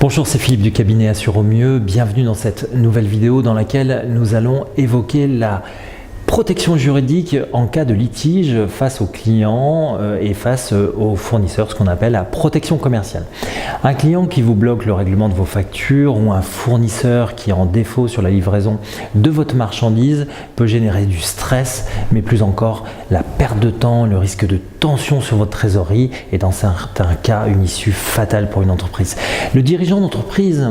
Bonjour, c'est Philippe du cabinet Assure au mieux. Bienvenue dans cette nouvelle vidéo dans laquelle nous allons évoquer la protection juridique en cas de litige face aux clients et face aux fournisseurs, ce qu'on appelle la protection commerciale. Un client qui vous bloque le règlement de vos factures ou un fournisseur qui est en défaut sur la livraison de votre marchandise peut générer du stress, mais plus encore la perte de temps, le risque de tension sur votre trésorerie et dans certains cas une issue fatale pour une entreprise. Le dirigeant d'entreprise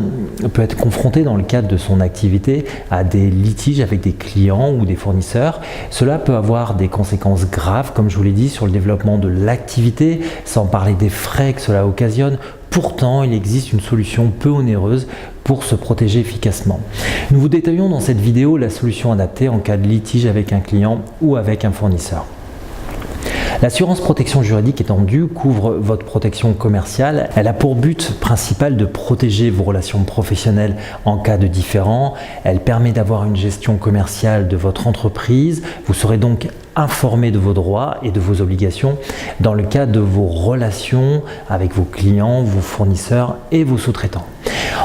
peut être confronté dans le cadre de son activité à des litiges avec des clients ou des fournisseurs. Cela peut avoir des conséquences graves, comme je vous l'ai dit, sur le développement de l'activité, sans parler des frais que cela occasionne. Pourtant, il existe une solution peu onéreuse pour se protéger efficacement. Nous vous détaillons dans cette vidéo la solution adaptée en cas de litige avec un client ou avec un fournisseur. L'assurance protection juridique étendue couvre votre protection commerciale. Elle a pour but principal de protéger vos relations professionnelles en cas de différend. Elle permet d'avoir une gestion commerciale de votre entreprise. Vous serez donc informé de vos droits et de vos obligations dans le cadre de vos relations avec vos clients, vos fournisseurs et vos sous-traitants.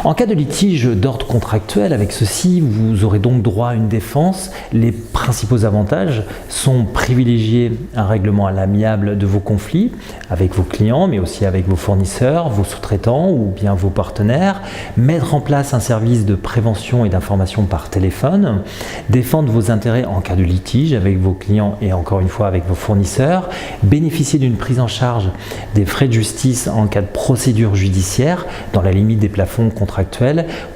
En cas de litige d'ordre contractuel avec ceci, vous aurez donc droit à une défense. Les principaux avantages sont privilégier un règlement à l'amiable de vos conflits avec vos clients, mais aussi avec vos fournisseurs, vos sous-traitants ou bien vos partenaires, mettre en place un service de prévention et d'information par téléphone, défendre vos intérêts en cas de litige avec vos clients et encore une fois avec vos fournisseurs, bénéficier d'une prise en charge des frais de justice en cas de procédure judiciaire dans la limite des plafonds contractuels.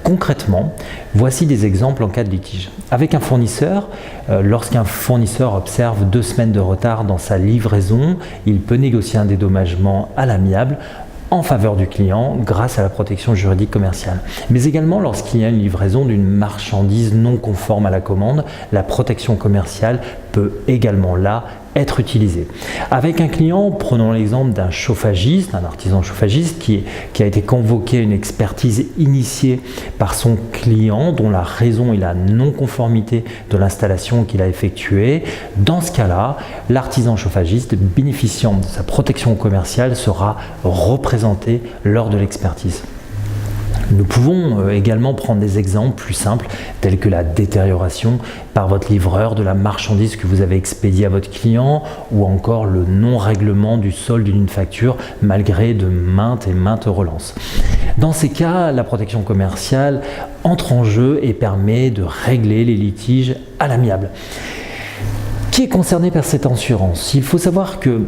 Concrètement, voici des exemples en cas de litige. Avec un fournisseur, lorsqu'un fournisseur observe 2 semaines de retard dans sa livraison, il peut négocier un dédommagement à l'amiable en faveur du client grâce à la protection juridique commerciale. Mais également lorsqu'il y a une livraison d'une marchandise non conforme à la commande, la protection commerciale peut également là être utilisée. Avec un client, prenons l'exemple d'un chauffagiste, un artisan chauffagiste qui a été convoqué à une expertise initiée par son client dont la raison est la non-conformité de l'installation qu'il a effectuée. Dans ce cas-là, l'artisan chauffagiste bénéficiant de sa protection commerciale sera représenté lors de l'expertise. Nous pouvons également prendre des exemples plus simples tels que la détérioration par votre livreur de la marchandise que vous avez expédiée à votre client ou encore le non-règlement du solde d'une facture malgré de maintes et maintes relances. Dans ces cas, la protection commerciale entre en jeu et permet de régler les litiges à l'amiable. Qui est concerné par cette assurance? Il faut savoir que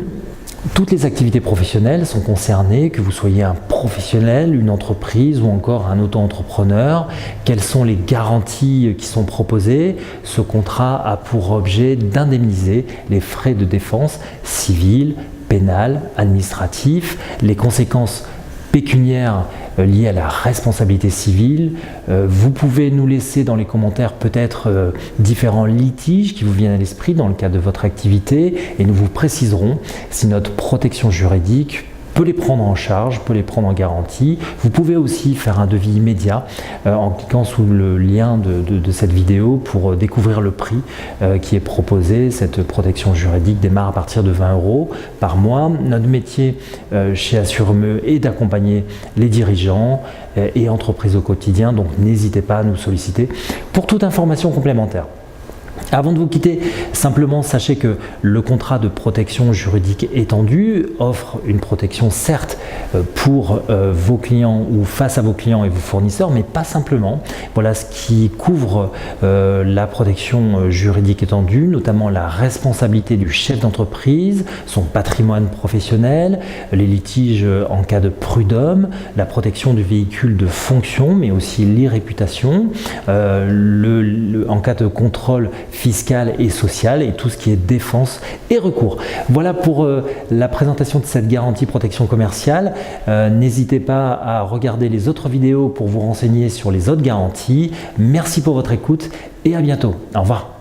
toutes les activités professionnelles sont concernées, que vous soyez un professionnel, une entreprise ou encore un auto-entrepreneur. Quelles sont les garanties qui sont proposées? Ce contrat a pour objet d'indemniser les frais de défense civile, pénale, administratif, les conséquences pécuniaires liées à la responsabilité civile. Vous pouvez nous laisser dans les commentaires peut-être différents litiges qui vous viennent à l'esprit dans le cadre de votre activité et nous vous préciserons si notre protection juridique peut les prendre en charge, peut les prendre en garantie. Vous pouvez aussi faire un devis immédiat en cliquant sous le lien de cette vidéo pour découvrir le prix qui est proposé. Cette protection juridique démarre à partir de 20 € par mois. Notre métier chez Assure au mieux est d'accompagner les dirigeants et entreprises au quotidien, donc n'hésitez pas à nous solliciter pour toute information complémentaire. Avant de vous quitter, simplement sachez que le contrat de protection juridique étendue offre une protection certes pour vos clients ou face à vos clients et vos fournisseurs, mais pas simplement. Voilà ce qui couvre la protection juridique étendue, notamment la responsabilité du chef d'entreprise, son patrimoine professionnel, les litiges en cas de prud'homme, la protection du véhicule de fonction, mais aussi l'irréputation, en cas de contrôle fiscal et social et tout ce qui est défense et recours. Voilà pour la présentation de cette garantie protection commerciale. N'hésitez pas à regarder les autres vidéos pour vous renseigner sur les autres garanties. Merci pour votre écoute et à bientôt. Au revoir.